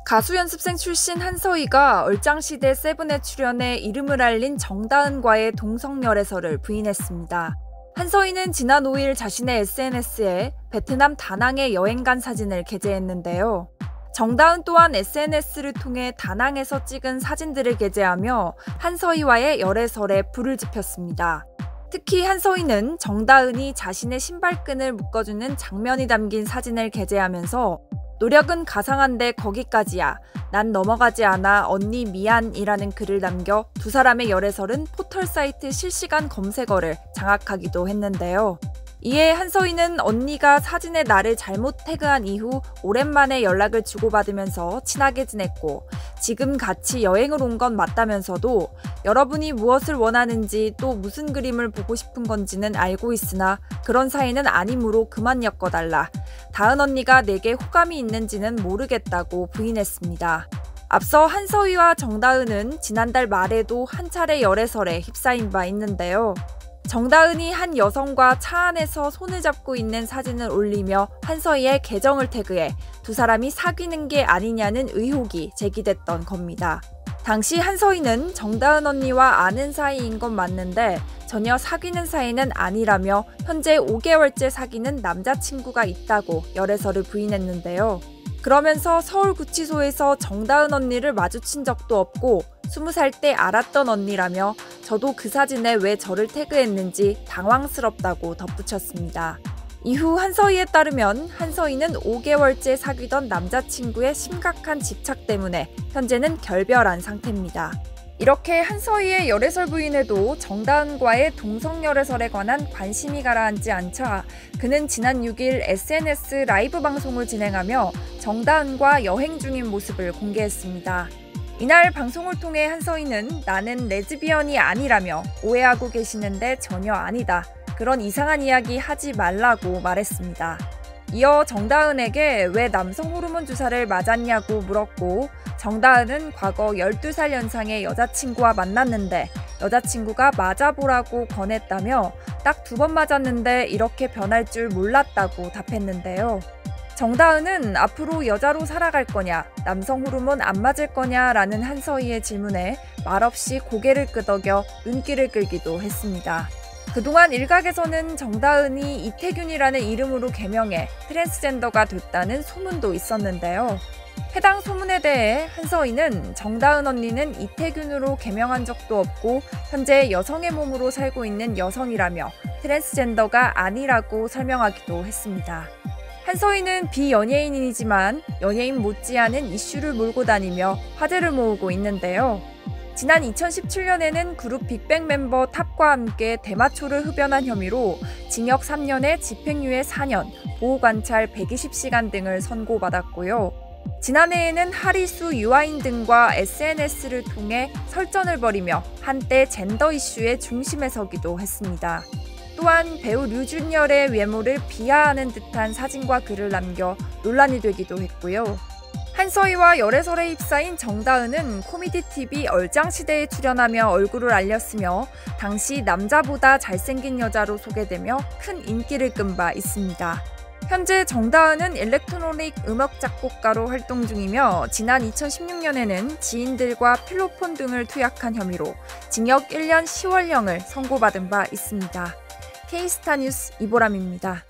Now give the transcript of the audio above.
가수 연습생 출신 한서희가 얼짱시대 세븐에 출연해 이름을 알린 정다은과의 동성열애설을 부인했습니다. 한서희는 지난 5일 자신의 SNS에 베트남 다낭에 여행 간 사진을 게재했는데요. 정다은 또한 SNS를 통해 다낭에서 찍은 사진들을 게재하며 한서희와의 열애설에 불을 지폈습니다. 특히 한서희는 정다은이 자신의 신발끈을 묶어주는 장면이 담긴 사진을 게재하면서 노력은 가상한데 거기까지야. 난 넘어가지 않아. 언니 미안이라는 글을 남겨 두 사람의 열애설은 포털 사이트 실시간 검색어를 장악하기도 했는데요. 이에 한서희는 언니가 사진에 나를 잘못 태그한 이후 오랜만에 연락을 주고받으면서 친하게 지냈고 지금 같이 여행을 온 건 맞다면서도 여러분이 무엇을 원하는지 또 무슨 그림을 보고 싶은 건지는 알고 있으나 그런 사이는 아니므로 그만 엮어달라. 다은 언니가 내게 호감이 있는지는 모르겠다고 부인했습니다. 앞서 한서희와 정다은은 지난달 말에도 한 차례 열애설에 휩싸인 바 있는데요. 정다은이 한 여성과 차 안에서 손을 잡고 있는 사진을 올리며 한서희의 계정을 태그해 두 사람이 사귀는 게 아니냐는 의혹이 제기됐던 겁니다. 당시 한서희는 정다은 언니와 아는 사이인 건 맞는데 전혀 사귀는 사이는 아니라며 현재 5개월째 사귀는 남자친구가 있다고 열애설을 부인했는데요. 그러면서 서울구치소에서 정다은 언니를 마주친 적도 없고 20살 때 알았던 언니라며 저도 그 사진에 왜 저를 태그했는지 당황스럽다고 덧붙였습니다. 이후 한서희에 따르면 한서희는 5개월째 사귀던 남자친구의 심각한 집착 때문에 현재는 결별한 상태입니다. 이렇게 한서희의 열애설 부인에도 정다은과의 동성열애설에 관한 관심이 가라앉지 않자 그는 지난 6일 SNS 라이브 방송을 진행하며 정다은과 여행 중인 모습을 공개했습니다. 이날 방송을 통해 한서희는 나는 레즈비언이 아니라며 오해하고 계시는데 전혀 아니다. 그런 이상한 이야기 하지 말라고 말했습니다. 이어 정다은에게 왜 남성 호르몬 주사를 맞았냐고 물었고 정다은은 과거 12살 연상의 여자친구와 만났는데 여자친구가 맞아보라고 권했다며 딱 2번 맞았는데 이렇게 변할 줄 몰랐다고 답했는데요. 정다은은 앞으로 여자로 살아갈 거냐, 남성 호르몬 안 맞을 거냐 라는 한서희의 질문에 말없이 고개를 끄덕여 눈길을 끌기도 했습니다. 그동안 일각에서는 정다은이 이태균이라는 이름으로 개명해 트랜스젠더가 됐다는 소문도 있었는데요. 해당 소문에 대해 한서희는 정다은 언니는 이태균으로 개명한 적도 없고 현재 여성의 몸으로 살고 있는 여성이라며 트랜스젠더가 아니라고 설명하기도 했습니다. 한서희는 비연예인이지만 연예인 못지않은 이슈를 몰고 다니며 화제를 모으고 있는데요. 지난 2017년에는 그룹 빅뱅 멤버 탑과 함께 대마초를 흡연한 혐의로 징역 3년에 집행유예 4년, 보호관찰 120시간 등을 선고받았고요. 지난해에는 하리수, 유아인 등과 SNS를 통해 설전을 벌이며 한때 젠더 이슈의 중심에 서기도 했습니다. 또한 배우 류준열의 외모를 비하하는 듯한 사진과 글을 남겨 논란이 되기도 했고요. 한서희와 열애설에 휩싸인 정다은은 코미디 TV 얼짱시대에 출연하며 얼굴을 알렸으며 당시 남자보다 잘생긴 여자로 소개되며 큰 인기를 끈 바 있습니다. 현재 정다은은 일렉트로닉 음악 작곡가로 활동 중이며 지난 2016년에는 지인들과 필로폰 등을 투약한 혐의로 징역 1년 10월형을 선고받은 바 있습니다. K스타 뉴스 이보람입니다.